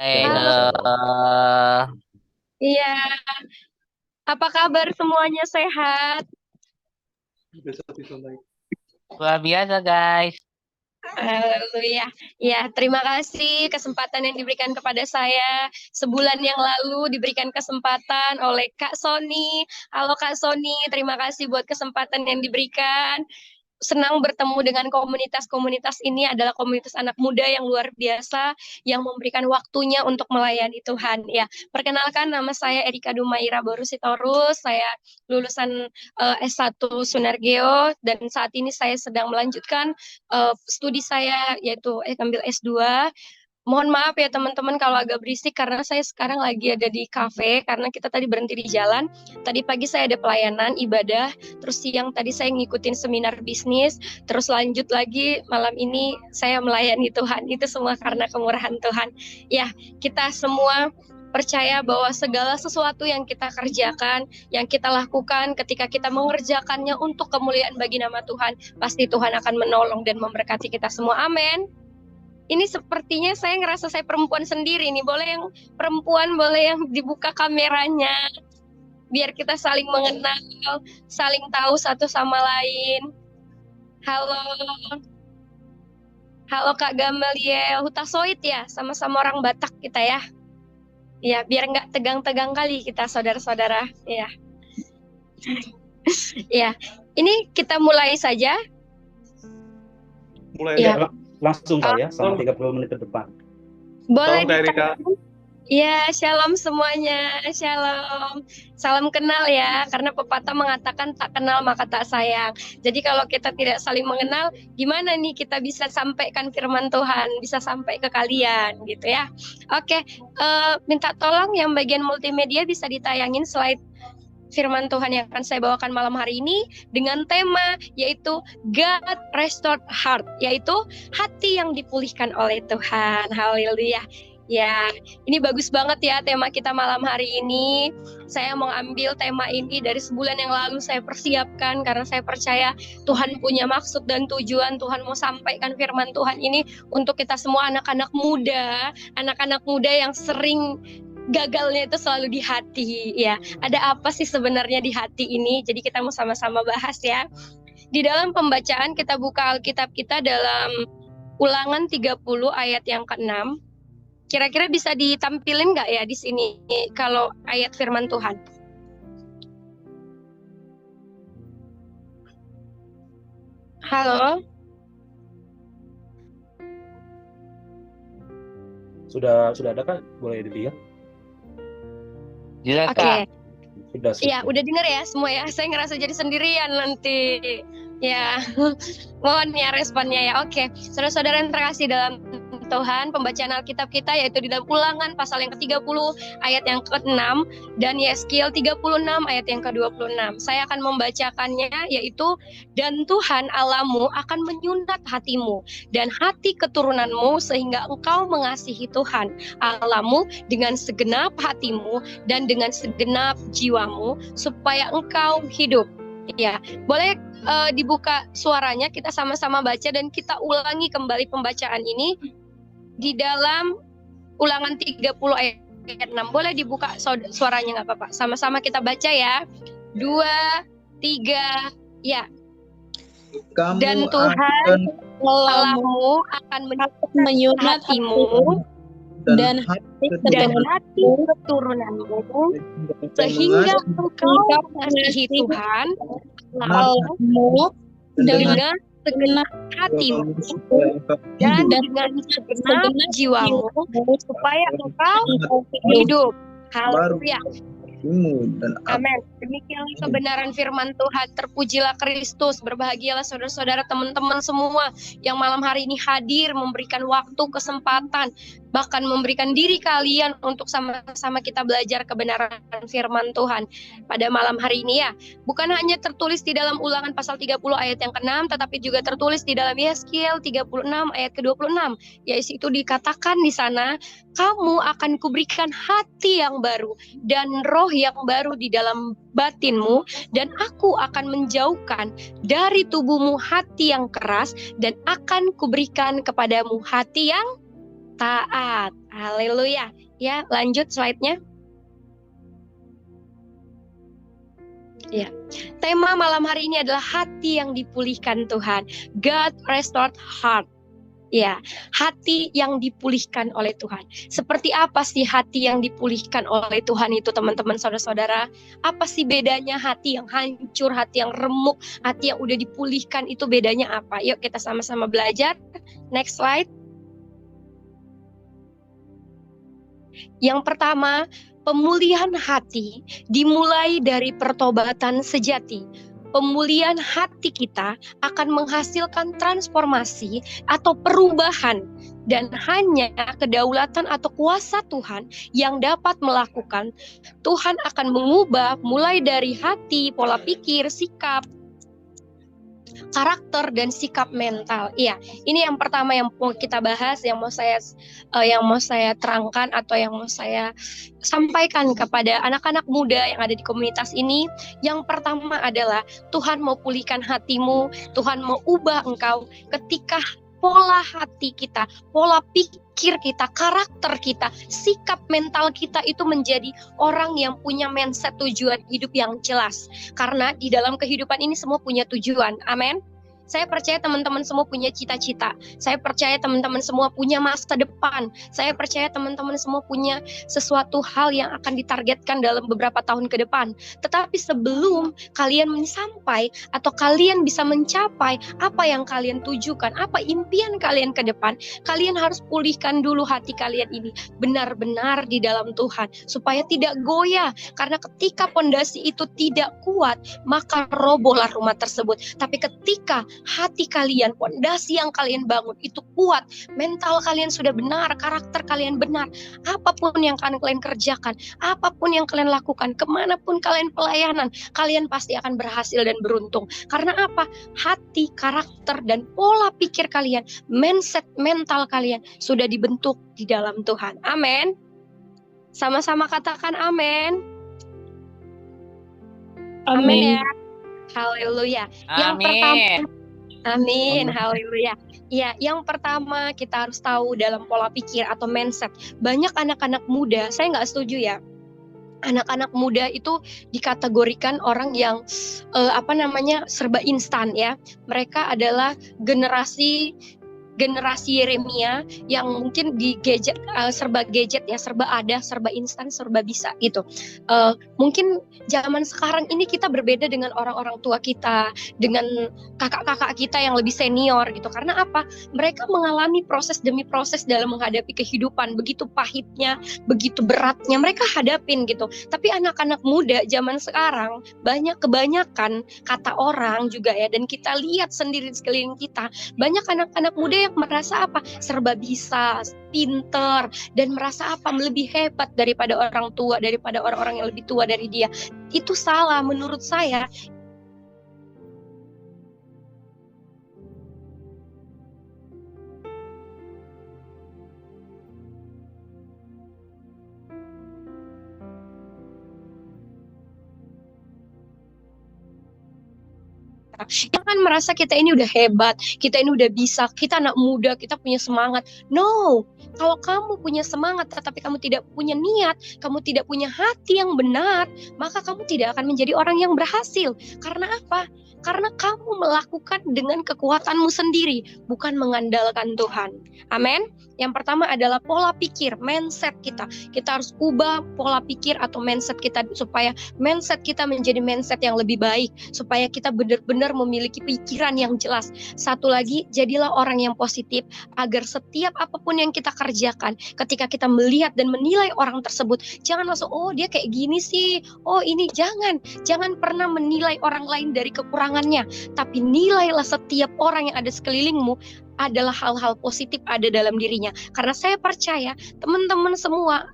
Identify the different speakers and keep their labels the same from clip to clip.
Speaker 1: Ya,
Speaker 2: Halo,
Speaker 1: halo.
Speaker 2: iya. Apa kabar semuanya sehat?
Speaker 1: Luar biasa, guys.
Speaker 2: Haleluya. Ya, terima kasih kesempatan yang diberikan kepada saya. Sebulan yang lalu diberikan kesempatan oleh Kak Sony. Halo Kak Sony, terima kasih buat kesempatan yang diberikan. Senang bertemu dengan komunitas-komunitas ini adalah komunitas anak muda yang luar biasa yang memberikan waktunya untuk melayani Tuhan. Ya, perkenalkan nama saya Erika Dumaira Boru Sitorus. Saya lulusan S1 Sunargeo dan saat ini saya sedang melanjutkan studi saya yaitu ambil S2. Mohon maaf ya teman-teman kalau agak berisik karena saya sekarang lagi ada di kafe karena kita tadi berhenti di jalan. Tadi pagi saya ada pelayanan ibadah, terus siang tadi saya ngikutin seminar bisnis, terus lanjut lagi malam ini saya melayani Tuhan. Itu semua karena kemurahan Tuhan. Ya, kita semua percaya bahwa segala sesuatu yang kita kerjakan, yang kita lakukan ketika kita mengerjakannya untuk kemuliaan bagi nama Tuhan, pasti Tuhan akan menolong dan memberkati kita semua. Amin. Ini sepertinya saya ngerasa saya perempuan sendiri nih. Boleh yang perempuan, boleh yang dibuka kameranya. Biar kita saling mengenal, saling tahu satu sama lain. Halo, halo Kak Gamaliel. Hutasoit ya, sama-sama orang Batak kita ya. Ya, biar nggak tegang-tegang kali kita saudara-saudara. Ya, ya. Ini kita mulai saja.
Speaker 3: Mulai
Speaker 2: Ya,
Speaker 3: ya,
Speaker 4: Langsung
Speaker 2: oh,
Speaker 4: kali ya, selama 30 menit ke depan.
Speaker 2: boleh
Speaker 3: tolong Kak Erika.
Speaker 2: Ya, shalom semuanya. Shalom. Salam kenal ya, karena pepatah mengatakan tak kenal maka tak sayang. Jadi kalau kita tidak saling mengenal, gimana nih kita bisa sampaikan firman Tuhan, bisa sampai ke kalian gitu ya. Oke, minta tolong yang bagian multimedia bisa ditayangin slide firman Tuhan yang akan saya bawakan malam hari ini dengan tema yaitu God Restored Heart, yaitu hati yang dipulihkan oleh Tuhan. Haleluya. Ya, ini bagus banget ya tema kita malam hari ini. Saya mau ambil tema ini dari sebulan yang lalu saya persiapkan karena saya percaya Tuhan punya maksud dan tujuan. Tuhan mau sampaikan firman Tuhan ini untuk kita semua anak-anak muda yang sering gagalnya itu selalu di hati ya. Ada apa sih sebenarnya di hati ini? Jadi kita mau sama-sama bahas ya. Di dalam pembacaan kita buka Alkitab kita dalam Ulangan 30 ayat yang ke-6. Kira-kira bisa ditampilin nggak ya di sini kalau ayat firman Tuhan? Halo?
Speaker 4: Sudah ada kan? Boleh dilihat?
Speaker 1: Jelas,
Speaker 2: Oke.
Speaker 1: Kak.
Speaker 4: Sudah.
Speaker 2: Ya, udah dengar ya semua ya. Saya ngerasa jadi sendirian nanti. Ya, mohon ya responnya ya. Oke, saudara-saudara yang terkasih dalam Tuhan, pembacaan Alkitab kita yaitu di dalam Ulangan pasal yang ke-30 ayat yang ke-6 dan Yeskiel 36 ayat yang ke-26. Saya akan membacakannya yaitu, dan Tuhan Allahmu akan menyunat hatimu dan hati keturunanmu sehingga engkau mengasihi Tuhan Allahmu dengan segenap hatimu dan dengan segenap jiwamu supaya engkau hidup. Ya, boleh dibuka suaranya, kita sama-sama baca dan kita ulangi kembali pembacaan ini di dalam Ulangan 30 ayat 6. Boleh dibuka suaranya nggak apa-apa. Sama-sama kita baca ya. 2, 3, ya. Dan Tuhan Allahmu akan menyunat hatimu dan hati keturunanmu sehingga engkau mengasihi Tuhan Allahmu dengan segenap hatimu dan dengan segenap jiwamu supaya engkau hidup. Haleluya. Amin. Demikianlah kebenaran firman Tuhan. Terpujilah Kristus. Berbahagialah saudara-saudara, teman-teman semua yang malam hari ini hadir, memberikan waktu, kesempatan, bahkan memberikan diri kalian untuk sama-sama kita belajar kebenaran firman Tuhan pada malam hari ini ya. Bukan hanya tertulis di dalam Ulangan pasal 30 ayat yang ke-6, tetapi juga tertulis di dalam Yeskiel 36 ayat ke-26. Yaitu dikatakan di sana, kamu akan kuberikan hati yang baru dan roh yang baru di dalam batinmu, dan aku akan menjauhkan dari tubuhmu hati yang keras dan akan kuberikan kepadamu hati yang taat. Haleluya. Ya, lanjut slide-nya. Ya. Tema malam hari ini adalah hati yang dipulihkan Tuhan. God restored heart. Ya, hati yang dipulihkan oleh Tuhan. Seperti apa sih hati yang dipulihkan oleh Tuhan itu, teman-teman, saudara-saudara? Apa sih bedanya hati yang hancur, hati yang remuk, hati yang udah dipulihkan itu bedanya apa? Yuk kita sama-sama belajar. Next slide. Yang pertama, pemulihan hati dimulai dari pertobatan sejati. Pemulihan hati kita akan menghasilkan transformasi atau perubahan, dan hanya kedaulatan atau kuasa Tuhan yang dapat melakukan. Tuhan akan mengubah mulai dari hati, pola pikir, sikap, karakter, dan sikap mental. Iya, ini yang pertama yang mau kita bahas, yang mau saya terangkan atau yang mau saya sampaikan kepada anak-anak muda yang ada di komunitas ini. Yang pertama adalah Tuhan mau pulihkan hatimu, Tuhan mau ubah engkau ketika pola hati kita, pola pikir kita, karakter kita, sikap mental kita itu menjadi orang yang punya mindset tujuan hidup yang jelas. Karena di dalam kehidupan ini semua punya tujuan. Amin. Saya percaya teman-teman semua punya cita-cita. Saya percaya teman-teman semua punya masa depan. Saya percaya teman-teman semua punya sesuatu hal yang akan ditargetkan dalam beberapa tahun ke depan. Tetapi sebelum kalian sampai atau kalian bisa mencapai apa yang kalian tujukan, apa impian kalian ke depan, kalian harus pulihkan dulu hati kalian ini benar-benar di dalam Tuhan supaya tidak goyah. Karena ketika pondasi itu tidak kuat, maka robohlah rumah tersebut. Tapi ketika hati kalian, pondasi yang kalian bangun itu kuat, mental kalian sudah benar, karakter kalian benar, apapun yang kalian kerjakan, apapun yang kalian lakukan, kemanapun kalian pelayanan, kalian pasti akan berhasil dan beruntung. Karena apa? Hati, karakter, dan pola pikir kalian, mindset mental kalian sudah dibentuk di dalam Tuhan. Amin. Sama-sama katakan amin. Amin ya. Haleluya. Yang pertama, amin, haleluya. Ya, yang pertama kita harus tahu dalam pola pikir atau mindset. Banyak anak-anak muda, saya nggak setuju ya. Anak-anak muda itu dikategorikan orang yang serba instan ya. Mereka adalah generasi Yeremia yang mungkin di serba gadget ya, serba ada, serba instan, serba bisa gitu. Mungkin zaman sekarang ini kita berbeda dengan orang-orang tua kita, dengan kakak-kakak kita yang lebih senior gitu. Karena apa? Mereka mengalami proses demi proses dalam menghadapi kehidupan, begitu pahitnya, begitu beratnya mereka hadapin gitu. Tapi anak-anak muda zaman sekarang kebanyakan kata orang juga ya, dan kita lihat sendiri di sekeliling kita, banyak anak-anak muda yang merasa apa? Serba bisa, pinter, dan merasa apa? Lebih hebat daripada orang tua, daripada orang-orang yang lebih tua dari dia. Itu salah menurut saya. Jangan merasa kita ini udah hebat, kita ini udah bisa, kita anak muda, kita punya semangat. No, kalau kamu punya semangat tetapi kamu tidak punya niat, kamu tidak punya hati yang benar, maka kamu tidak akan menjadi orang yang berhasil. Karena apa? Karena kamu melakukan dengan kekuatanmu sendiri, bukan mengandalkan Tuhan. Amin. Yang pertama adalah pola pikir, mindset kita. Kita harus ubah pola pikir atau mindset kita supaya mindset kita menjadi mindset yang lebih baik, supaya kita benar-benar memiliki pikiran yang jelas. Satu lagi, jadilah orang yang positif agar setiap apapun yang kita kerjakan, ketika kita melihat dan menilai orang tersebut, jangan langsung, oh dia kayak gini sih, oh ini, jangan pernah menilai orang lain dari kekurangannya, tapi nilailah setiap orang yang ada sekelilingmu adalah hal-hal positif ada dalam dirinya. Karena saya percaya teman-teman semua,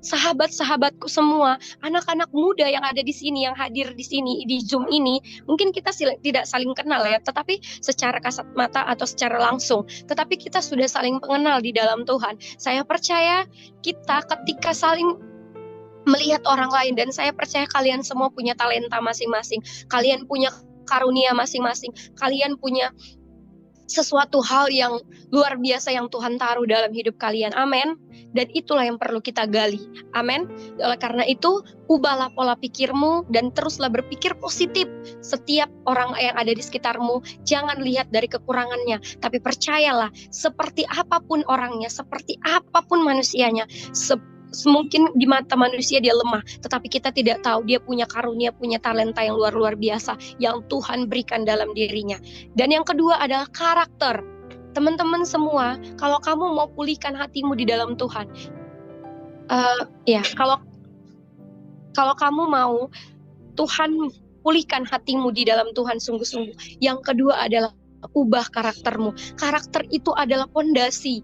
Speaker 2: sahabat-sahabatku semua, anak-anak muda yang ada di sini, yang hadir di sini di Zoom ini, mungkin kita tidak saling kenal ya, tetapi secara kasat mata atau secara langsung, tetapi kita sudah saling mengenal di dalam Tuhan. Saya percaya kita ketika saling melihat orang lain, dan saya percaya kalian semua punya talenta masing-masing, kalian punya karunia masing-masing, kalian punya sesuatu hal yang luar biasa yang Tuhan taruh dalam hidup kalian. Amin. Dan itulah yang perlu kita gali. Amin. Oleh karena itu, ubahlah pola pikirmu dan teruslah berpikir positif. Setiap orang yang ada di sekitarmu, jangan lihat dari kekurangannya, tapi percayalah, seperti apapun orangnya, seperti apapun manusianya, mungkin di mata manusia dia lemah, tetapi kita tidak tahu dia punya karunia, punya talenta yang luar biasa yang Tuhan berikan dalam dirinya. Dan yang kedua adalah karakter. Teman-teman semua, kalau kamu mau pulihkan hatimu di dalam Tuhan, kalau kamu mau Tuhan pulihkan hatimu di dalam Tuhan sungguh-sungguh, yang kedua adalah ubah karaktermu. Karakter itu adalah pondasi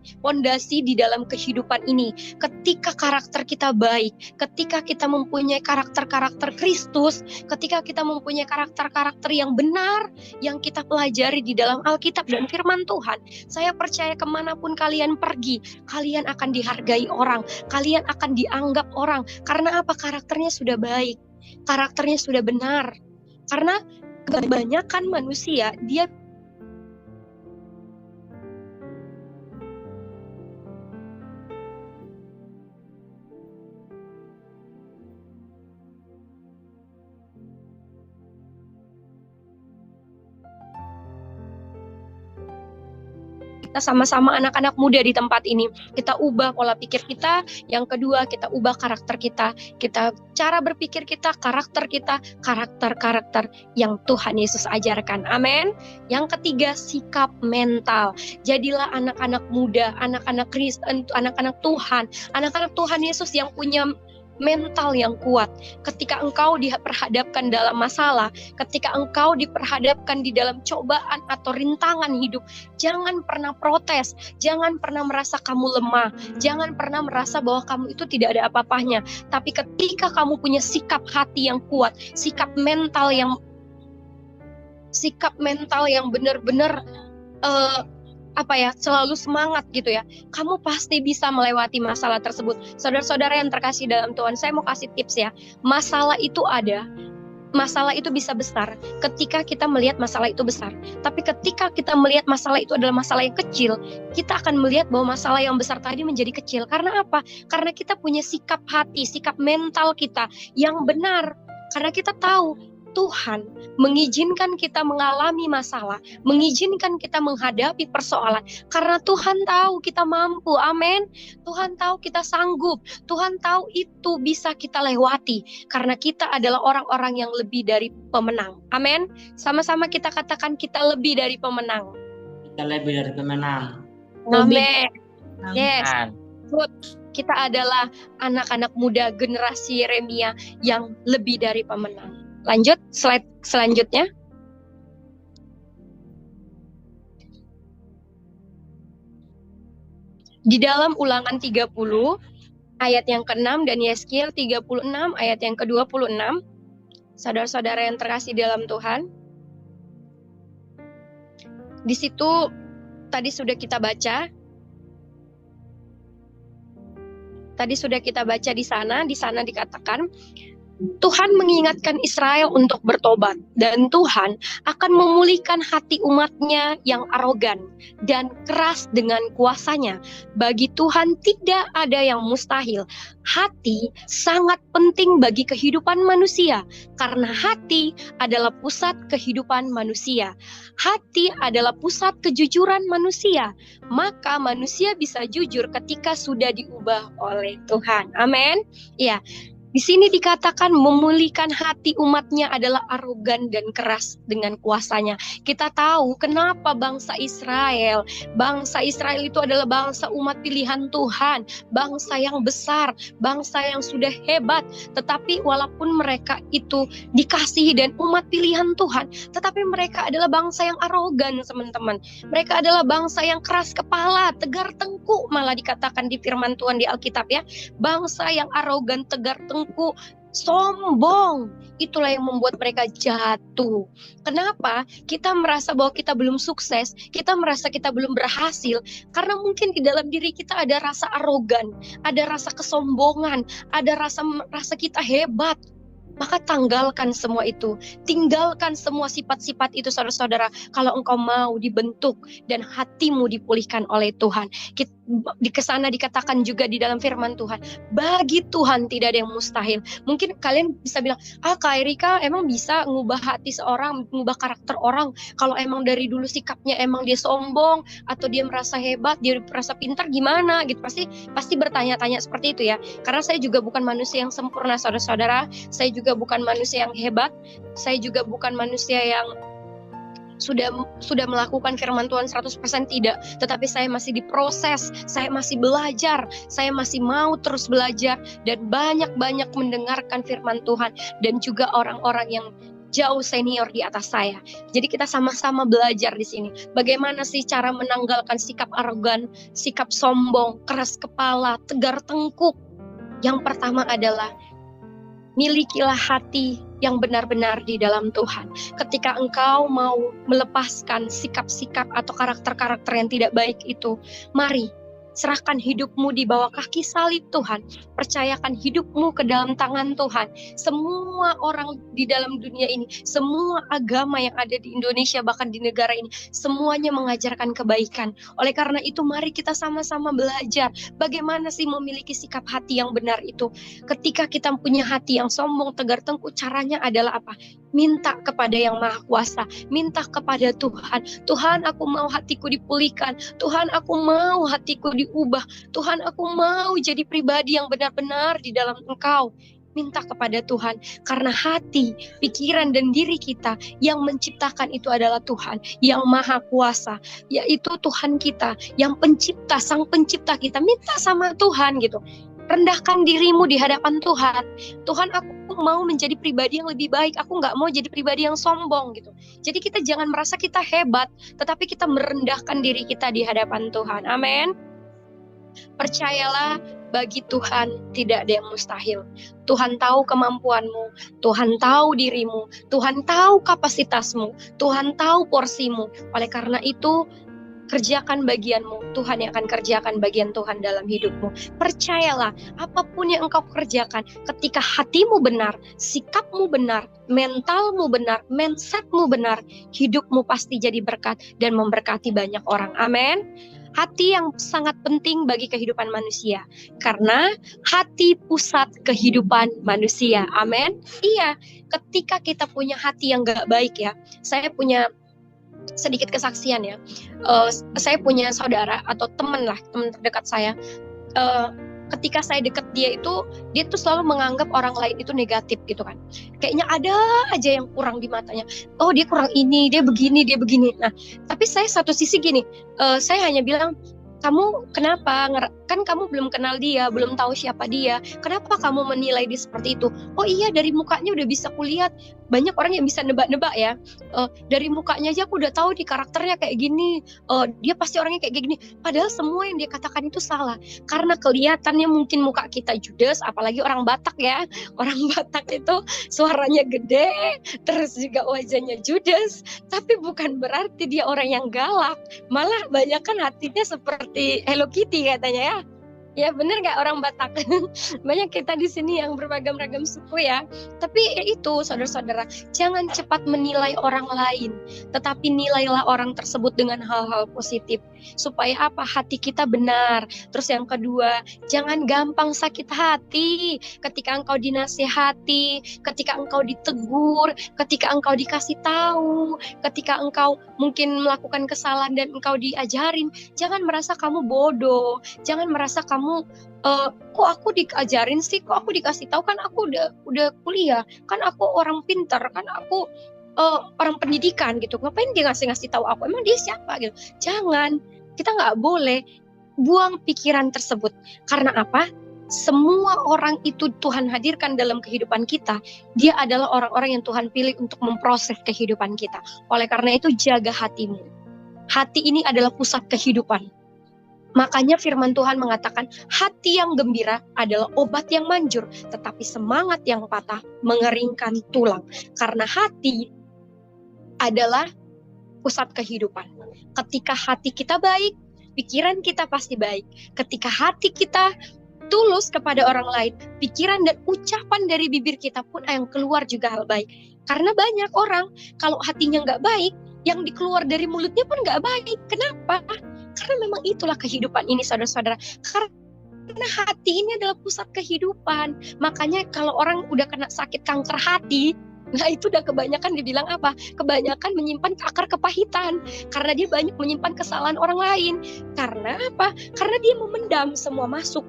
Speaker 2: di dalam kehidupan ini. Ketika karakter kita baik, ketika kita mempunyai karakter-karakter Kristus, ketika kita mempunyai karakter-karakter yang benar, yang kita pelajari di dalam Alkitab dan firman Tuhan, saya percaya kemanapun kalian pergi, kalian akan dihargai orang, kalian akan dianggap orang. Karena apa? Karakternya sudah baik, karakternya sudah benar. Karena kebanyakan manusia, dia kita sama-sama anak-anak muda di tempat ini. Kita ubah pola pikir kita. Yang kedua, kita ubah karakter kita. Kita cara berpikir kita, karakter yang Tuhan Yesus ajarkan. Amin. Yang ketiga, sikap mental. Jadilah anak-anak muda, anak-anak Kristen, anak-anak Tuhan Yesus yang punya mental yang kuat. Ketika engkau diperhadapkan dalam masalah, ketika engkau diperhadapkan di dalam cobaan atau rintangan hidup, jangan pernah protes, jangan pernah merasa kamu lemah, jangan pernah merasa bahwa kamu itu tidak ada apa-apanya. Tapi ketika kamu punya sikap hati yang kuat, sikap mental yang benar-benar selalu semangat gitu ya, kamu pasti bisa melewati masalah tersebut. Saudara-saudara yang terkasih dalam Tuhan, saya mau kasih tips ya. Masalah itu bisa besar ketika kita melihat masalah itu besar. Tapi ketika kita melihat masalah itu adalah masalah yang kecil, kita akan melihat bahwa masalah yang besar tadi menjadi kecil. Karena apa? Karena kita punya sikap hati, sikap mental kita yang benar. Karena kita tahu Tuhan mengizinkan kita mengalami masalah, mengizinkan kita menghadapi persoalan, karena Tuhan tahu kita mampu. Amin. Tuhan tahu kita sanggup, Tuhan tahu itu bisa kita lewati, karena kita adalah orang-orang yang lebih dari pemenang. Amin. Sama-sama kita katakan, kita lebih dari pemenang.
Speaker 3: Kita lebih dari pemenang.
Speaker 2: Amin. Yes. Good. Kita adalah anak-anak muda generasi Yeremia yang lebih dari pemenang. Lanjut, slide selanjutnya. Di dalam Ulangan 30 ayat yang ke-6 dan Yeskiel 36 ayat yang ke-26. Saudara-saudara yang terkasih dalam Tuhan, di situ tadi sudah kita baca. Di sana dikatakan Tuhan mengingatkan Israel untuk bertobat, dan Tuhan akan memulihkan hati umatnya yang arogan dan keras dengan kuasanya. Bagi Tuhan tidak ada yang mustahil. Hati sangat penting bagi kehidupan manusia, karena hati adalah pusat kehidupan manusia. Hati adalah pusat kejujuran manusia. Maka manusia bisa jujur ketika sudah diubah oleh Tuhan. Amin. Ya. Di sini dikatakan memulihkan hati umatnya adalah arogan dan keras dengan kuasanya. Kita tahu kenapa bangsa Israel itu adalah bangsa umat pilihan Tuhan, bangsa yang besar, bangsa yang sudah hebat. Tetapi walaupun mereka itu dikasihi dan umat pilihan Tuhan, tetapi mereka adalah bangsa yang arogan, teman-teman. Mereka adalah bangsa yang keras kepala, tegar tengkuk, malah dikatakan di firman Tuhan di Alkitab ya. Bangsa yang arogan, tegar tengkuk, sombong, itulah yang membuat mereka jatuh. Kenapa? Kita merasa bahwa kita belum sukses, kita merasa kita belum berhasil, karena mungkin di dalam diri kita ada rasa arogan, ada rasa kesombongan, ada rasa kita hebat. maka tanggalkan semua itu. Tinggalkan semua sifat-sifat itu, saudara-saudara. Kalau engkau mau dibentuk dan hatimu dipulihkan oleh Tuhan. Di kesana dikatakan juga di dalam firman Tuhan, bagi Tuhan tidak ada yang mustahil. Mungkin kalian bisa bilang, Kak Erika emang bisa ngubah hati seorang, ngubah karakter orang. Kalau emang dari dulu sikapnya emang dia sombong, atau dia merasa hebat, dia merasa pintar, gimana gitu. Pasti bertanya-tanya seperti itu ya. Karena saya juga bukan manusia yang sempurna, saudara-saudara. Saya juga bukan manusia yang hebat. Saya juga bukan manusia yang sudah melakukan firman Tuhan 100% tidak. Tetapi saya masih diproses, saya masih belajar, saya masih mau terus belajar dan banyak-banyak mendengarkan firman Tuhan dan juga orang-orang yang jauh senior di atas saya. Jadi kita sama-sama belajar di sini. Bagaimana sih cara menanggalkan sikap arogan, sikap sombong, keras kepala, tegar tengkuk. Yang pertama adalah milikilah hati yang benar-benar di dalam Tuhan. Ketika engkau mau melepaskan sikap-sikap atau karakter-karakter yang tidak baik itu, mari serahkan hidupmu di bawah kaki salib Tuhan. Percayakan hidupmu ke dalam tangan Tuhan. Semua orang di dalam dunia ini, semua agama yang ada di Indonesia, bahkan di negara ini, semuanya mengajarkan kebaikan. Oleh karena itu, mari kita sama-sama belajar bagaimana sih memiliki sikap hati yang benar itu. Ketika kita punya hati yang sombong, tegar tengkuk, caranya adalah apa? Minta kepada yang Maha Kuasa, minta kepada Tuhan. Tuhan, aku mau hatiku dipulihkan. Tuhan, aku mau hatiku diubah. Tuhan, aku mau jadi pribadi yang benar-benar di dalam Engkau. Minta kepada Tuhan, karena hati, pikiran, dan diri kita yang menciptakan itu adalah Tuhan yang Maha Kuasa, yaitu Tuhan kita yang pencipta, sang pencipta kita. Minta sama Tuhan gitu. Rendahkan dirimu di hadapan Tuhan. Tuhan, aku mau menjadi pribadi yang lebih baik. Aku nggak mau jadi pribadi yang sombong gitu. Jadi kita jangan merasa kita hebat, tetapi kita merendahkan diri kita di hadapan Tuhan. Amin. Percayalah, bagi Tuhan tidak ada yang mustahil. Tuhan tahu kemampuanmu, Tuhan tahu dirimu, Tuhan tahu kapasitasmu, Tuhan tahu porsimu. Oleh karena itu, kerjakan bagianmu, Tuhan yang akan kerjakan bagian Tuhan dalam hidupmu. Percayalah, apapun yang engkau kerjakan, ketika hatimu benar, sikapmu benar, mentalmu benar, mindsetmu benar, hidupmu pasti jadi berkat dan memberkati banyak orang. Amin. Hati yang sangat penting bagi kehidupan manusia, karena hati pusat kehidupan manusia. Amin. Iya, ketika kita punya hati yang gak baik ya, saya punya sedikit kesaksian ya. Saya punya saudara atau teman terdekat saya. Ketika saya dekat dia tuh selalu menganggap orang lain itu negatif gitu kan. Kayaknya ada aja yang kurang di matanya. Oh, dia kurang ini, dia begini, dia begini. Nah, tapi saya satu sisi gini, saya hanya bilang, kamu kenapa? Kan kamu belum kenal dia, belum tahu siapa dia. Kenapa kamu menilai dia seperti itu? Oh iya, dari mukanya udah bisa kulihat. Banyak orang yang bisa nebak-nebak ya. Dari mukanya aja aku udah tahu di karakternya kayak gini. Dia pasti orangnya kayak gini. Padahal semua yang dia katakan itu salah. Karena kelihatannya mungkin muka kita judes, apalagi orang Batak ya. Orang Batak itu suaranya gede, terus juga wajahnya judes. Tapi bukan berarti dia orang yang galak. Malah banyak kan hatinya seperti Hello Kitty katanya ya. Ya bener gak orang Batak? Banyak kita di sini yang beragam-ragam suku ya. Tapi ya itu saudara-saudara, jangan cepat menilai orang lain, tetapi nilailah orang tersebut dengan hal-hal positif. Supaya apa? Hati kita benar. Terus yang kedua, jangan gampang sakit hati ketika engkau dinasihati, ketika engkau ditegur, ketika engkau dikasih tahu, ketika engkau mungkin melakukan kesalahan dan engkau diajarin. Jangan merasa kamu bodoh, jangan merasa kamu kok aku diajarin sih, kok aku dikasih tahu, kan aku udah kuliah, kan aku orang pintar, kan aku orang pendidikan gitu, ngapain dia ngasih tahu aku, emang dia siapa gitu. Jangan, kita nggak boleh buang pikiran tersebut. Karena apa? Semua orang itu Tuhan hadirkan dalam kehidupan kita, dia adalah orang-orang yang Tuhan pilih untuk memproses kehidupan kita. Oleh karena itu, jaga hatimu. Hati ini adalah pusat kehidupan. Makanya firman Tuhan mengatakan, hati yang gembira adalah obat yang manjur, tetapi semangat yang patah mengeringkan tulang. Karena hati adalah pusat kehidupan. Ketika hati kita baik, pikiran kita pasti baik. Ketika hati kita tulus kepada orang lain, pikiran dan ucapan dari bibir kita pun yang keluar juga hal baik. Karena banyak orang kalau hatinya nggak baik, yang dikeluar dari mulutnya pun nggak baik. Kenapa? Karena memang itulah kehidupan ini, saudara-saudara. Karena hati ini adalah pusat kehidupan. Makanya kalau orang udah kena sakit kanker hati, nah itu udah kebanyakan dibilang apa? Kebanyakan menyimpan akar kepahitan. Karena dia banyak menyimpan kesalahan orang lain. Karena apa? Karena dia memendam semua masuk.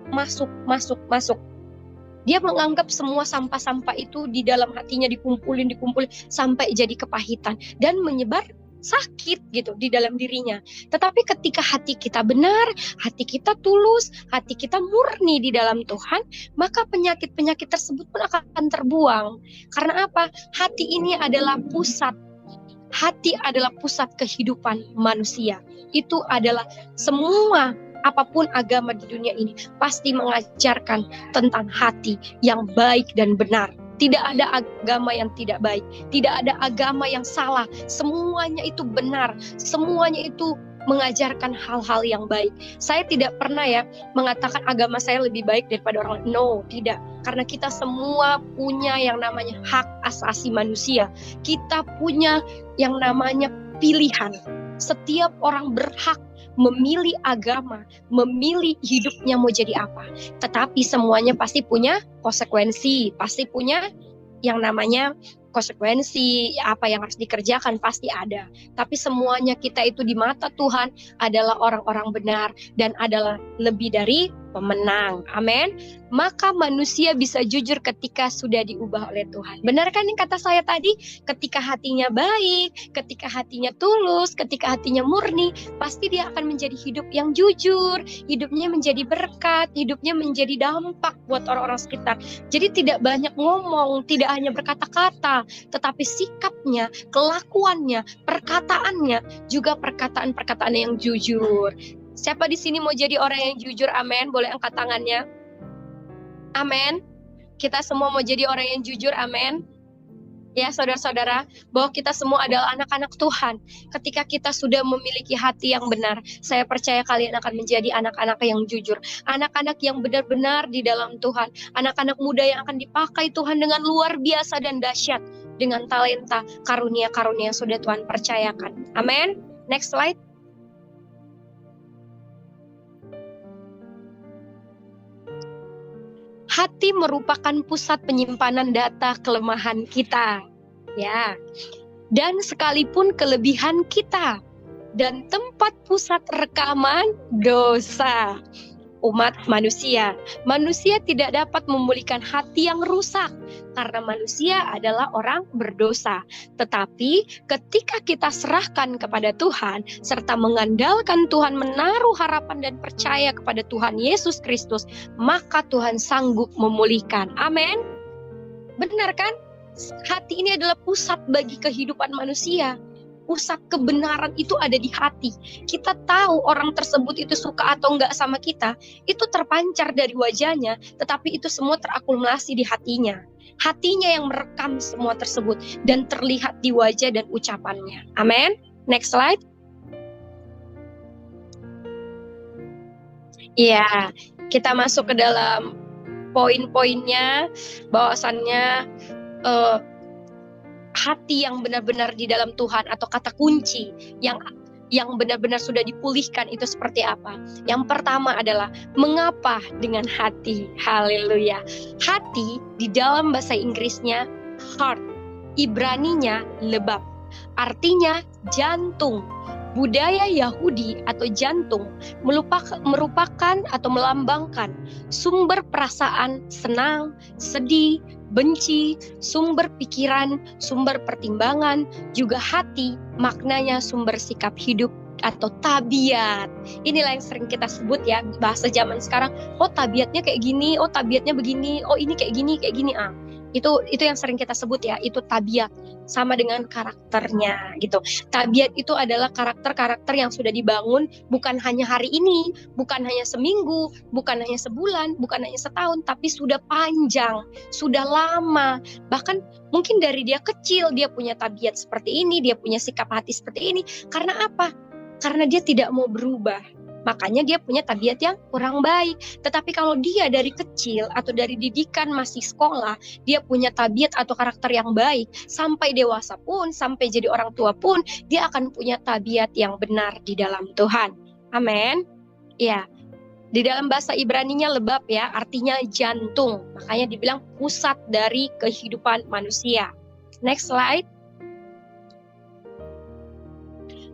Speaker 2: Dia menganggap semua sampah-sampah itu di dalam hatinya dikumpulin sampai jadi kepahitan. Dan menyebar sakit gitu di dalam dirinya. Tetapi ketika hati kita benar, hati kita tulus, hati kita murni di dalam Tuhan, maka penyakit-penyakit tersebut pun akan terbuang. Karena apa? Hati ini adalah pusat. Hati adalah pusat kehidupan manusia. Itu adalah semua, apapun agama di dunia ini pasti mengajarkan tentang hati yang baik dan benar. Tidak ada agama yang tidak baik, tidak ada agama yang salah. Semuanya itu benar, semuanya itu mengajarkan hal-hal yang baik. Saya tidak pernah ya mengatakan agama saya lebih baik daripada orang lain. No, tidak. Karena kita semua punya yang namanya hak asasi manusia. Kita punya yang namanya pilihan. Setiap orang berhak memilih agama, memilih hidupnya mau jadi apa. Tetapi semuanya pasti punya konsekuensi, pasti punya yang namanya konsekuensi, apa yang harus dikerjakan pasti ada. Tapi semuanya kita itu di mata Tuhan adalah orang-orang benar dan adalah lebih dari pemenang. Amin. Maka manusia bisa jujur ketika sudah diubah oleh Tuhan. Benar kan yang kata saya tadi? Ketika hatinya baik, ketika hatinya tulus, ketika hatinya murni, pasti dia akan menjadi hidup yang jujur, hidupnya menjadi berkat, hidupnya menjadi dampak buat orang-orang sekitar. Jadi tidak banyak ngomong, tidak hanya berkata-kata, tetapi sikapnya, kelakuannya, perkataannya, juga perkataan-perkataan yang jujur. Siapa di sini mau jadi orang yang jujur? Amin. Boleh angkat tangannya. Amin. Kita semua mau jadi orang yang jujur. Amin. Ya saudara-saudara, bahwa kita semua adalah anak-anak Tuhan. Ketika kita sudah memiliki hati yang benar, saya percaya kalian akan menjadi anak-anak yang jujur. Anak-anak yang benar-benar di dalam Tuhan. Anak-anak muda yang akan dipakai Tuhan dengan luar biasa dan dahsyat. Dengan talenta, karunia-karunia yang sudah Tuhan percayakan. Amin. Next slide. Hati merupakan pusat penyimpanan data kelemahan kita, ya. Dan sekalipun kelebihan kita dan tempat pusat rekaman dosa umat manusia. Manusia tidak dapat memulihkan hati yang rusak karena manusia adalah orang berdosa. Tetapi ketika kita serahkan kepada Tuhan serta mengandalkan Tuhan, menaruh harapan dan percaya kepada Tuhan Yesus Kristus, maka Tuhan sanggup memulihkan. Amin. Benar kan? Hati ini adalah pusat bagi kehidupan manusia. Pusat kebenaran itu ada di hati. Kita tahu orang tersebut itu suka atau enggak sama kita, itu terpancar dari wajahnya, tetapi itu semua terakumulasi di hatinya. Hatinya yang merekam semua tersebut dan terlihat di wajah dan ucapannya. Amin. Next slide. Iya, kita masuk ke dalam poin-poinnya, bahwasannya hati yang benar-benar di dalam Tuhan atau kata kunci yang benar-benar sudah dipulihkan itu seperti apa? Yang pertama adalah mengapa dengan hati. Haleluya. Hati di dalam bahasa Inggrisnya heart, Ibraninya lebab, artinya jantung. Budaya Yahudi atau jantung merupakan atau melambangkan sumber perasaan senang, sedih, benci, sumber pikiran, sumber pertimbangan, juga hati, maknanya sumber sikap hidup atau tabiat. Inilah yang sering kita sebut ya, bahasa zaman sekarang, oh tabiatnya kayak gini, oh tabiatnya begini, oh ini kayak gini. Itu yang sering kita sebut ya, itu tabiat, sama dengan karakternya gitu. Tabiat itu adalah karakter-karakter yang sudah dibangun bukan hanya hari ini, bukan hanya seminggu, bukan hanya sebulan, bukan hanya setahun, tapi sudah panjang, sudah lama. Bahkan mungkin dari dia kecil dia punya tabiat seperti ini, dia punya sikap hati seperti ini. Karena apa? Karena dia tidak mau berubah. makanya dia punya tabiat yang kurang baik. Tetapi kalau dia dari kecil atau dari didikan masih sekolah, dia punya tabiat atau karakter yang baik, sampai dewasa pun, sampai jadi orang tua pun, dia akan punya tabiat yang benar di dalam Tuhan. Amin. Ya. Di dalam bahasa Ibraninya lebab ya, artinya jantung. Makanya dibilang pusat dari kehidupan manusia. Next slide.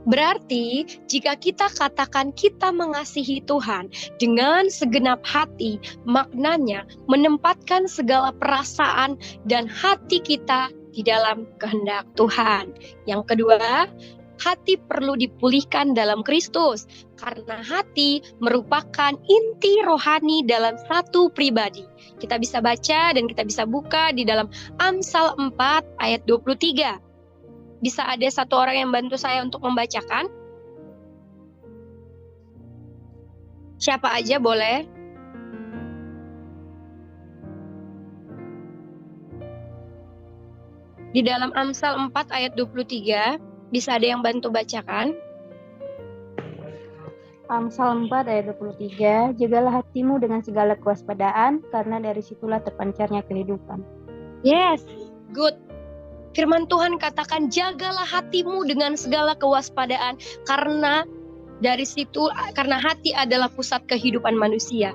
Speaker 2: Berarti jika kita katakan kita mengasihi Tuhan dengan segenap hati, maknanya menempatkan segala perasaan dan hati kita di dalam kehendak Tuhan. Yang kedua, hati perlu dipulihkan dalam Kristus, karena hati merupakan inti rohani dalam satu pribadi. Kita bisa baca dan kita bisa buka di dalam Amsal 4 ayat 23. Bisa ada satu orang yang bantu saya untuk membacakan? Siapa aja boleh? Di dalam Amsal 4 ayat 23, bisa ada yang bantu bacakan?
Speaker 5: Amsal 4 ayat 23, jagalah hatimu dengan segala kewaspadaan, karena dari situlah terpancarnya kehidupan.
Speaker 2: Yes, good. Firman Tuhan katakan, jagalah hatimu dengan segala kewaspadaan, karena dari situ, karena hati adalah pusat kehidupan manusia.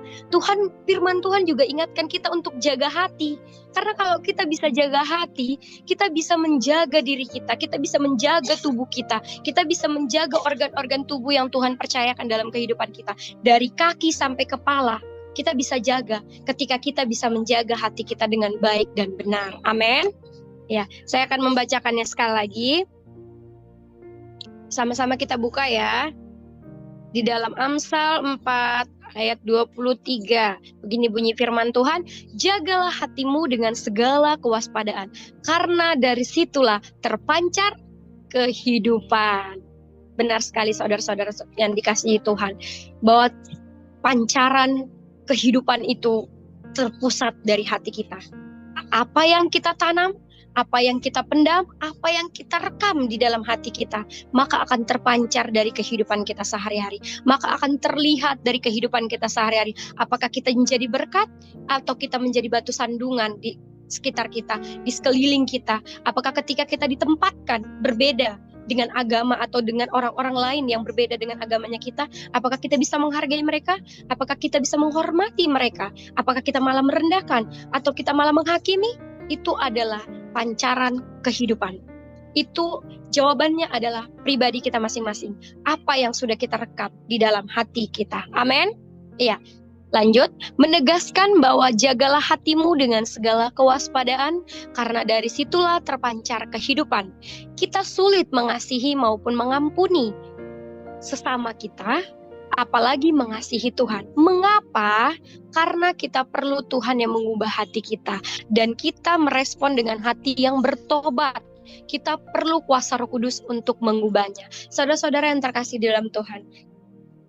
Speaker 2: Firman Tuhan juga ingatkan kita untuk jaga hati. Karena kalau kita bisa jaga hati, kita bisa menjaga diri kita bisa menjaga tubuh kita bisa menjaga organ-organ tubuh yang Tuhan percayakan dalam kehidupan kita. Dari kaki sampai kepala, kita bisa jaga ketika kita bisa menjaga hati kita dengan baik dan benar. Amin. Ya, saya akan membacakannya sekali lagi. Sama-sama kita buka ya. Di dalam Amsal 4 ayat 23. Begini bunyi firman Tuhan, jagalah hatimu dengan segala kewaspadaan, karena dari situlah terpancar kehidupan. Benar sekali saudara-saudara yang dikasihi Tuhan, bahwa pancaran kehidupan itu terpusat dari hati kita. Apa yang kita tanam, apa yang kita pendam, apa yang kita rekam di dalam hati kita, maka akan terpancar dari kehidupan kita sehari-hari. Maka akan terlihat dari kehidupan kita sehari-hari. Apakah kita menjadi berkat atau kita menjadi batu sandungan di sekitar kita, di sekeliling kita. Apakah ketika kita ditempatkan berbeda dengan agama atau dengan orang-orang lain yang berbeda dengan agamanya kita, apakah kita bisa menghargai mereka? Apakah kita bisa menghormati mereka? Apakah kita malah merendahkan atau kita malah menghakimi? Itu adalah pancaran kehidupan. Itu jawabannya adalah pribadi kita masing-masing. Apa yang sudah kita rekam di dalam hati kita. Amin. Iya. Lanjut, menegaskan bahwa jagalah hatimu dengan segala kewaspadaan, karena dari situlah terpancar kehidupan. Kita sulit mengasihi maupun mengampuni sesama kita, apalagi mengasihi Tuhan. Mengapa? Karena kita perlu Tuhan yang mengubah hati kita, dan kita merespon dengan hati yang bertobat. Kita perlu kuasa Roh Kudus untuk mengubahnya. Saudara-saudara yang terkasih di dalam Tuhan,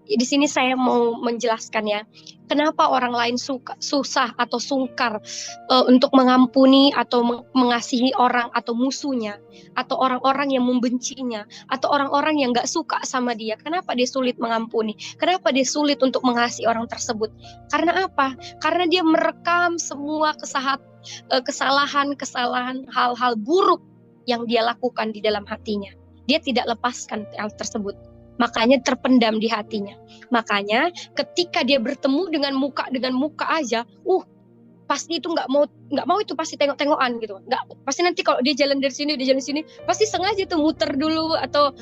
Speaker 2: di sini saya mau menjelaskan ya, kenapa orang lain susah atau sungkar untuk mengampuni atau mengasihi orang atau musuhnya, atau orang-orang yang membencinya, atau orang-orang yang gak suka sama dia. Kenapa dia sulit mengampuni? Kenapa dia sulit untuk mengasihi orang tersebut? Karena apa? Karena dia merekam semua kesalahan, hal-hal buruk yang dia lakukan di dalam hatinya. Dia tidak lepaskan hal tersebut. Makanya terpendam di hatinya. Makanya ketika dia bertemu dengan muka aja, pasti itu nggak mau itu pasti tengok-tengokan gitu. Nggak, pasti nanti kalau dia jalan dari sini, pasti sengaja tuh muter dulu atau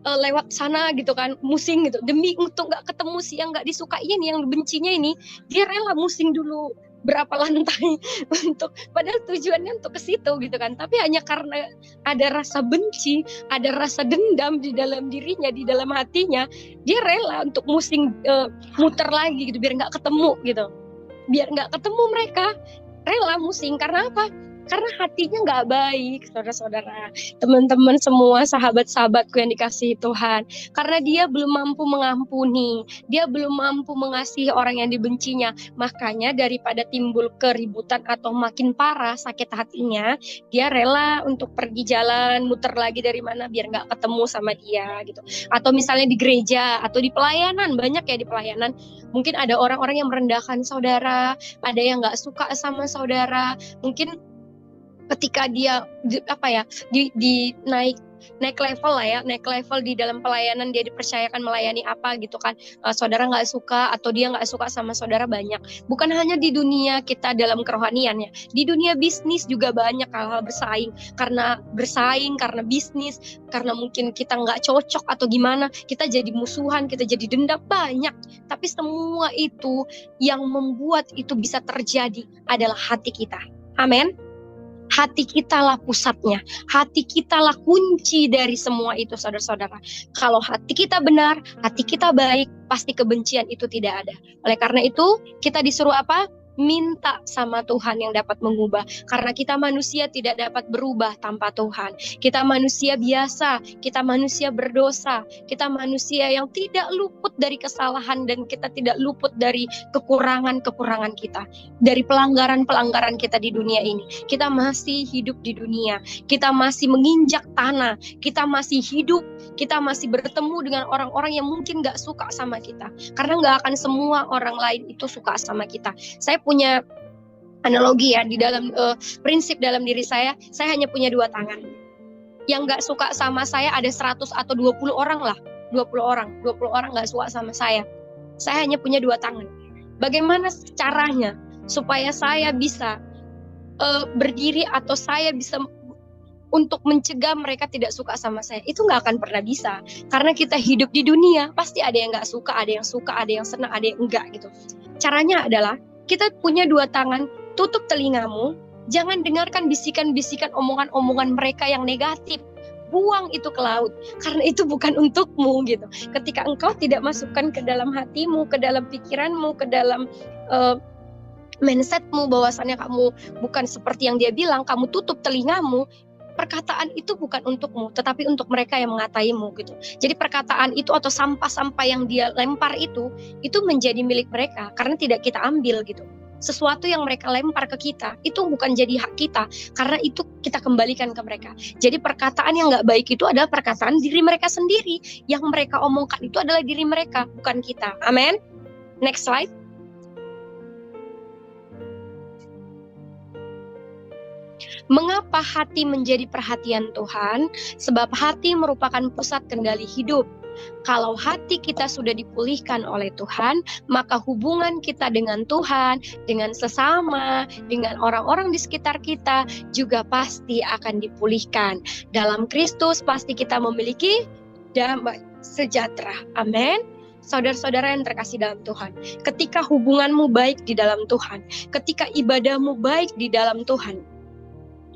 Speaker 2: lewat sana gitu kan, musing gitu. Demi untuk nggak ketemu si yang nggak disukai ini, yang bencinya ini, dia rela musing dulu berapa lantai untuk, padahal tujuannya untuk ke situ gitu kan, tapi hanya karena ada rasa benci, ada rasa dendam di dalam dirinya, di dalam hatinya, dia rela untuk muter lagi gitu biar nggak ketemu gitu, biar nggak ketemu mereka, rela musing. Karena apa? Karena hatinya nggak baik, saudara-saudara. Teman-teman semua, sahabat-sahabatku yang dikasihi Tuhan. Karena dia belum mampu mengampuni, dia belum mampu mengasihi orang yang dibencinya. Makanya daripada timbul keributan atau makin parah sakit hatinya, dia rela untuk pergi jalan, muter lagi dari mana biar nggak ketemu sama dia gitu. Atau misalnya di gereja atau di pelayanan, banyak ya di pelayanan. Mungkin ada orang-orang yang merendahkan saudara, ada yang nggak suka sama saudara. Mungkin ketika dia di naik level lah ya, naik level di dalam pelayanan, dia dipercayakan melayani apa gitu kan, saudara nggak suka atau dia nggak suka sama saudara. Banyak, bukan hanya di dunia kita dalam kerohanian ya, di dunia bisnis juga banyak hal-hal bersaing karena bisnis, karena mungkin kita nggak cocok atau gimana, kita jadi musuhan, kita jadi dendam, banyak. Tapi semua itu yang membuat itu bisa terjadi adalah hati kita. Amin. Hati kita lah pusatnya, hati kita lah kunci dari semua itu, saudara-saudara. Kalau hati kita benar, hati kita baik, pasti kebencian itu tidak ada. Oleh karena itu, kita disuruh apa? Minta sama Tuhan yang dapat mengubah. Karena kita manusia tidak dapat berubah tanpa Tuhan. Kita manusia biasa, kita manusia berdosa, kita manusia yang tidak luput dari kesalahan, dan kita tidak luput dari kekurangan-kekurangan kita, dari pelanggaran-pelanggaran kita di dunia ini. Kita masih hidup di dunia, kita masih menginjak tanah, kita masih hidup, kita masih bertemu dengan orang-orang yang mungkin gak suka sama kita. Karena gak akan semua orang lain itu suka sama kita. Saya punya analogi ya, di dalam prinsip dalam diri saya hanya punya 2 tangan. Yang gak suka sama saya ada 100 atau 20 orang lah, 20 orang gak suka sama saya. Saya hanya punya 2 tangan. Bagaimana caranya supaya saya bisa berdiri atau saya bisa untuk mencegah mereka tidak suka sama saya? Itu gak akan pernah bisa. Karena kita hidup di dunia, pasti ada yang gak suka, ada yang suka, ada yang senang, ada yang enggak gitu. Caranya adalah kita punya 2 tangan, tutup telingamu, jangan dengarkan bisikan-bisikan, omongan-omongan mereka yang negatif. Buang itu ke laut, karena itu bukan untukmu gitu. Ketika engkau tidak masukkan ke dalam hatimu, ke dalam pikiranmu, ke dalam mindsetmu bahwasannya kamu bukan seperti yang dia bilang, kamu tutup telingamu, perkataan itu bukan untukmu, tetapi untuk mereka yang mengataimu gitu. Jadi perkataan itu atau sampah-sampah yang dia lempar itu menjadi milik mereka karena tidak kita ambil gitu. Sesuatu yang mereka lempar ke kita itu bukan jadi hak kita, karena itu kita kembalikan ke mereka. Jadi perkataan yang gak baik itu adalah perkataan diri mereka sendiri. Yang mereka omongkan itu adalah diri mereka, bukan kita. Amin. Next slide. Mengapa hati menjadi perhatian Tuhan? Sebab hati merupakan pusat kendali hidup. Kalau hati kita sudah dipulihkan oleh Tuhan, maka hubungan kita dengan Tuhan, dengan sesama, dengan orang-orang di sekitar kita juga pasti akan dipulihkan. Dalam Kristus pasti kita memiliki damai sejahtera. Amin. Saudara-saudara yang terkasih dalam Tuhan, ketika hubunganmu baik di dalam Tuhan, ketika ibadahmu baik di dalam Tuhan,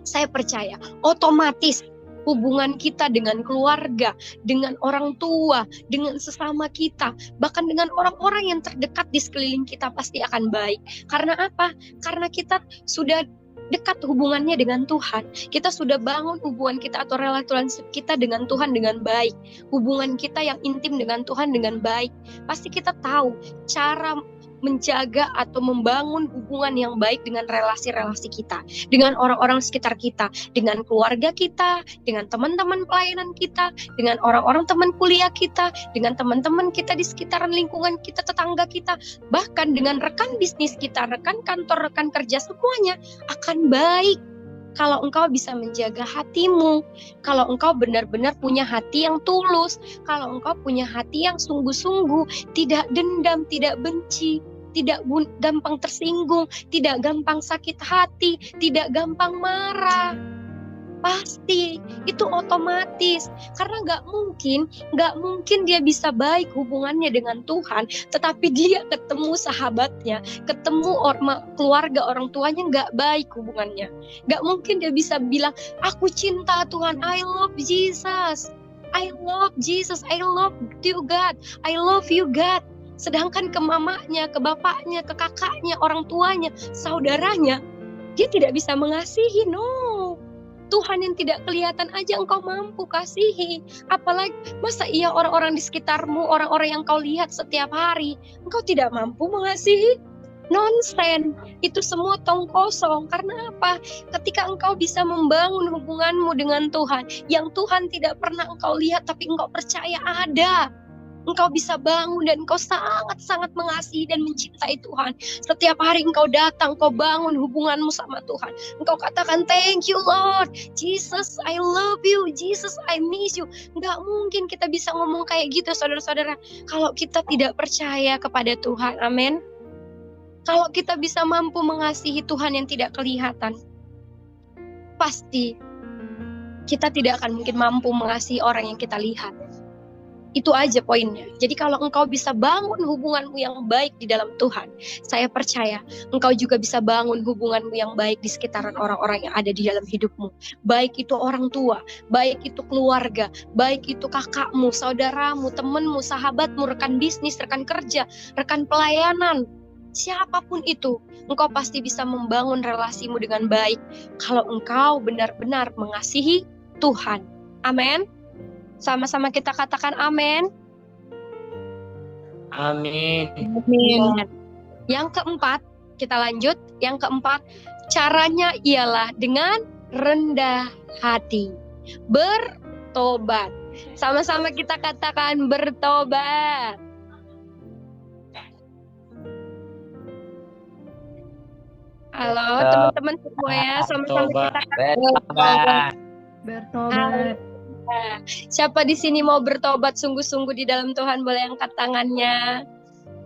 Speaker 2: saya percaya otomatis hubungan kita dengan keluarga, dengan orang tua, dengan sesama kita, bahkan dengan orang-orang yang terdekat di sekeliling kita pasti akan baik. Karena apa? Karena kita sudah dekat hubungannya dengan Tuhan. Kita sudah bangun hubungan kita atau relasi kita dengan Tuhan dengan baik. Hubungan kita yang intim dengan Tuhan dengan baik. Pasti kita tahu cara menjaga atau membangun hubungan yang baik dengan relasi-relasi kita, dengan orang-orang sekitar kita, dengan keluarga kita, dengan teman-teman pelayanan kita, dengan orang-orang teman kuliah kita, dengan teman-teman kita di sekitaran lingkungan kita, tetangga kita, bahkan dengan rekan bisnis kita, rekan kantor, rekan kerja, semuanya akan baik. Kalau engkau bisa menjaga hatimu, kalau engkau benar-benar punya hati yang tulus, kalau engkau punya hati yang sungguh-sungguh, tidak dendam, tidak benci, tidak gampang tersinggung, tidak gampang sakit hati, tidak gampang marah. Pasti itu otomatis, karena gak mungkin dia bisa baik hubungannya dengan Tuhan, tetapi dia ketemu sahabatnya, ketemu keluarga orang tuanya gak baik hubungannya. Gak mungkin dia bisa bilang, aku cinta Tuhan, I love Jesus, I love Jesus, I love you God, I love you God. Sedangkan ke mamanya, ke bapaknya, ke kakaknya, orang tuanya, saudaranya, dia tidak bisa mengasihi. No. Tuhan yang tidak kelihatan aja engkau mampu kasihi. Apalagi masa iya orang-orang di sekitarmu, orang-orang yang kau lihat setiap hari, engkau tidak mampu mengasihi? Nonsen. Itu semua tong kosong. Karena apa? Ketika engkau bisa membangun hubunganmu dengan Tuhan, yang Tuhan tidak pernah engkau lihat tapi engkau percaya ada, engkau bisa bangun dan engkau sangat-sangat mengasihi dan mencintai Tuhan. Setiap hari engkau datang, engkau bangun hubunganmu sama Tuhan. Engkau katakan, thank you Lord, Jesus I love you, Jesus I miss you. Enggak mungkin kita bisa ngomong kayak gitu saudara-saudara, kalau kita tidak percaya kepada Tuhan. Amin. Kalau kita bisa mampu mengasihi Tuhan yang tidak kelihatan, pasti kita tidak akan mungkin mampu mengasihi orang yang kita lihat. Itu aja poinnya. Jadi kalau engkau bisa bangun hubunganmu yang baik di dalam Tuhan, saya percaya engkau juga bisa bangun hubunganmu yang baik di sekitaran orang-orang yang ada di dalam hidupmu. Baik itu orang tua, baik itu keluarga, baik itu kakakmu, saudaramu, temanmu, sahabatmu, rekan bisnis, rekan kerja, rekan pelayanan. Siapapun itu, engkau pasti bisa membangun relasimu dengan baik kalau engkau benar-benar mengasihi Tuhan. Amin. Sama-sama kita katakan amin.
Speaker 3: Amin.
Speaker 2: Amin. Yang keempat, kita lanjut. Yang keempat, caranya ialah dengan rendah hati. Bertobat. Sama-sama kita katakan bertobat. Halo teman-teman semua ya, sama-sama kita katakan bertobat.
Speaker 5: Bertobat.
Speaker 2: Siapa di sini mau bertobat sungguh-sungguh di dalam Tuhan, boleh angkat tangannya.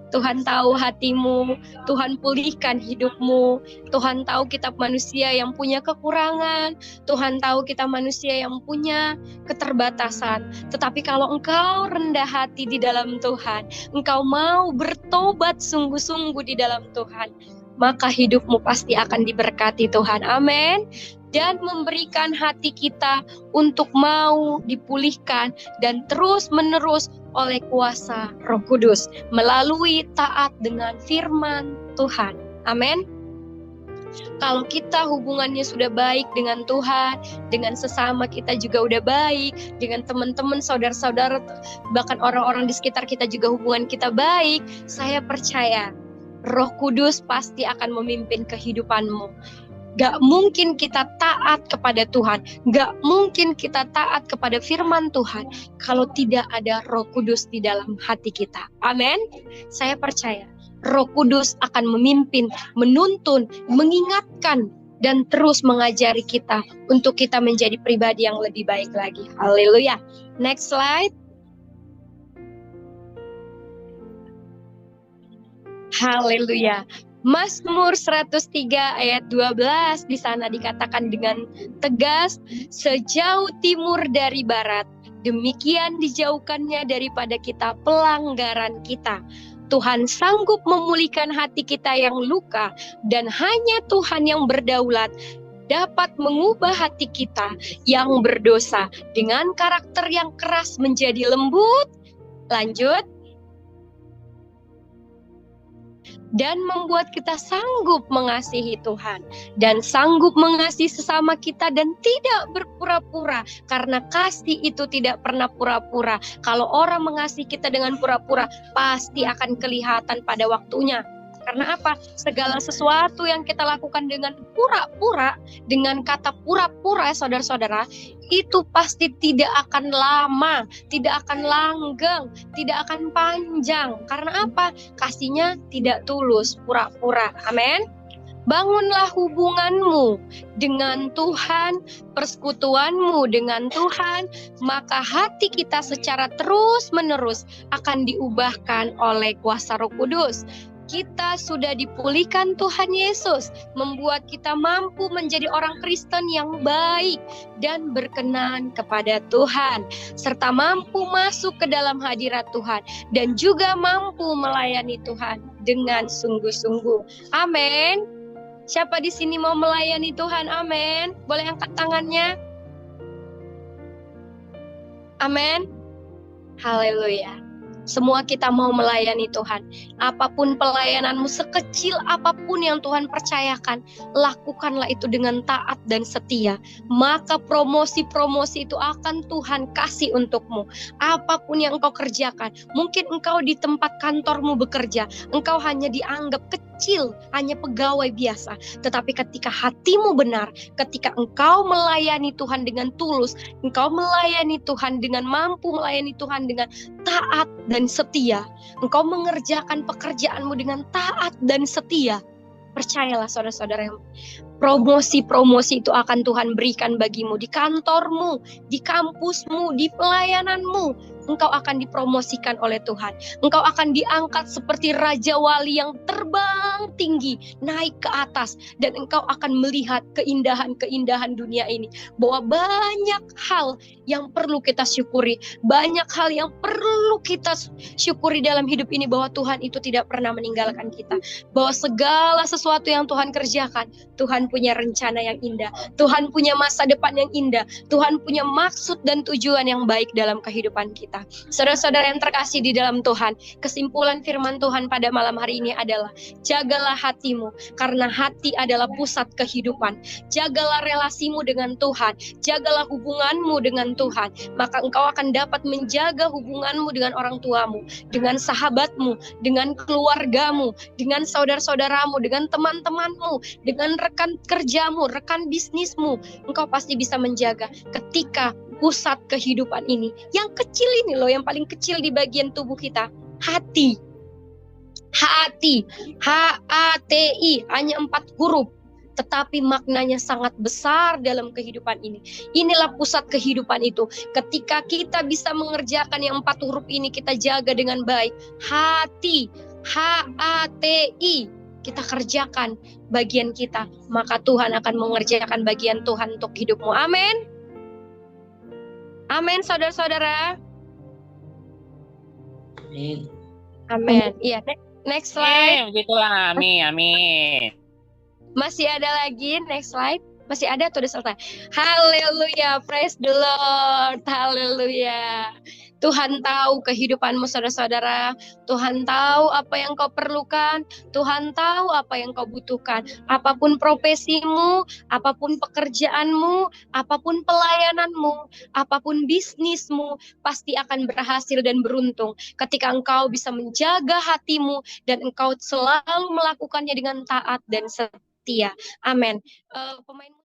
Speaker 2: Tuhan tahu hatimu, Tuhan pulihkan hidupmu. Tuhan tahu kita manusia yang punya kekurangan, Tuhan tahu kita manusia yang punya keterbatasan. Tetapi kalau engkau rendah hati di dalam Tuhan, engkau mau bertobat sungguh-sungguh di dalam Tuhan, maka hidupmu pasti akan diberkati Tuhan. Amin. Dan memberikan hati kita untuk mau dipulihkan dan terus menerus oleh kuasa Roh Kudus melalui taat dengan firman Tuhan. Amin. Kalau kita hubungannya sudah baik dengan Tuhan, dengan sesama kita juga udah baik, dengan teman-teman, saudara-saudara, bahkan orang-orang di sekitar kita juga hubungan kita baik, saya percaya Roh Kudus pasti akan memimpin kehidupanmu. Gak mungkin kita taat kepada Tuhan, gak mungkin kita taat kepada firman Tuhan kalau tidak ada Roh Kudus di dalam hati kita. Amin. Saya percaya Roh Kudus akan memimpin, menuntun, mengingatkan, dan terus mengajari kita untuk kita menjadi pribadi yang lebih baik lagi. Haleluya. Next slide. Haleluya. Mazmur 103 ayat 12 di sana dikatakan dengan tegas, sejauh timur dari barat, demikian dijauhkannya daripada kita pelanggaran kita. Tuhan sanggup memulihkan hati kita yang luka, dan hanya Tuhan yang berdaulat dapat mengubah hati kita yang berdosa dengan karakter yang keras menjadi lembut. Lanjut. Dan membuat kita sanggup mengasihi Tuhan dan sanggup mengasihi sesama kita dan tidak berpura-pura, karena kasih itu tidak pernah pura-pura. Kalau orang mengasihi kita dengan pura-pura, pasti akan kelihatan pada waktunya. Karena apa? Segala sesuatu yang kita lakukan dengan pura-pura, dengan kata pura-pura, saudara-saudara, itu pasti tidak akan lama, tidak akan langgeng, tidak akan panjang. Karena apa? Kasihnya tidak tulus, pura-pura. Amin. Bangunlah hubunganmu dengan Tuhan, persekutuanmu dengan Tuhan, maka hati kita secara terus-menerus akan diubahkan oleh kuasa Roh Kudus. Kita sudah dipulihkan Tuhan Yesus, membuat kita mampu menjadi orang Kristen yang baik dan berkenan kepada Tuhan, serta mampu masuk ke dalam hadirat Tuhan dan juga mampu melayani Tuhan dengan sungguh-sungguh. Amin. Siapa di sini mau melayani Tuhan? Amin. Boleh angkat tangannya. Amin. Haleluya. Semua kita mau melayani Tuhan. Apapun pelayananmu, sekecil apapun yang Tuhan percayakan, lakukanlah itu dengan taat dan setia. Maka promosi-promosi itu akan Tuhan kasih untukmu. Apapun yang engkau kerjakan, mungkin engkau di tempat kantormu bekerja, engkau hanya dianggap kecil, hanya pegawai biasa. Tetapi ketika hatimu benar, ketika engkau melayani Tuhan dengan tulus, engkau melayani Tuhan dengan mampu melayani Tuhan dengan taat dan setia, engkau mengerjakan pekerjaanmu dengan taat dan setia, percayalah saudara-saudara, promosi-promosi itu akan Tuhan berikan bagimu di kantormu, di kampusmu, di pelayananmu. Engkau akan dipromosikan oleh Tuhan. Engkau akan diangkat seperti Raja Wali yang terbang tinggi, naik ke atas. Dan engkau akan melihat keindahan-keindahan dunia ini. Bahwa banyak hal yang perlu kita syukuri. Banyak hal yang perlu kita syukuri dalam hidup ini. Bahwa Tuhan itu tidak pernah meninggalkan kita. Bahwa segala sesuatu yang Tuhan kerjakan, Tuhan punya rencana yang indah. Tuhan punya masa depan yang indah. Tuhan punya maksud dan tujuan yang baik dalam kehidupan kita. Saudara-saudara yang terkasih di dalam Tuhan, kesimpulan firman Tuhan pada malam hari ini adalah, jagalah hatimu, karena hati adalah pusat kehidupan. Jagalah relasimu dengan Tuhan, jagalah hubunganmu dengan Tuhan, maka engkau akan dapat menjaga hubunganmu dengan orang tuamu, dengan sahabatmu, dengan keluargamu, dengan saudara-saudaramu, dengan teman-temanmu, dengan rekan kerjamu, rekan bisnismu. Engkau pasti bisa menjaga ketika pusat kehidupan ini, yang kecil ini loh, yang paling kecil di bagian tubuh kita, hati. Hati, H-A-T-I, hanya 4 huruf, tetapi maknanya sangat besar dalam kehidupan ini. Inilah pusat kehidupan itu. Ketika kita bisa mengerjakan yang 4 huruf ini, kita jaga dengan baik. Hati, H-A-T-I, kita kerjakan bagian kita, maka Tuhan akan mengerjakan bagian Tuhan untuk hidupmu. Amin. Amin, saudara-saudara.
Speaker 3: Amin.
Speaker 2: Amin. Iya, next slide.
Speaker 1: Begitulah, amin.
Speaker 2: Masih ada lagi, next slide. Masih ada atau udah selesai? Haleluya, praise the Lord. Haleluya. Tuhan tahu kehidupanmu, saudara-saudara. Tuhan tahu apa yang kau perlukan. Tuhan tahu apa yang kau butuhkan. Apapun profesimu, apapun pekerjaanmu, apapun pelayananmu, apapun bisnismu, pasti akan berhasil dan beruntung ketika engkau bisa menjaga hatimu dan engkau selalu melakukannya dengan taat dan setia. Amin. Pemain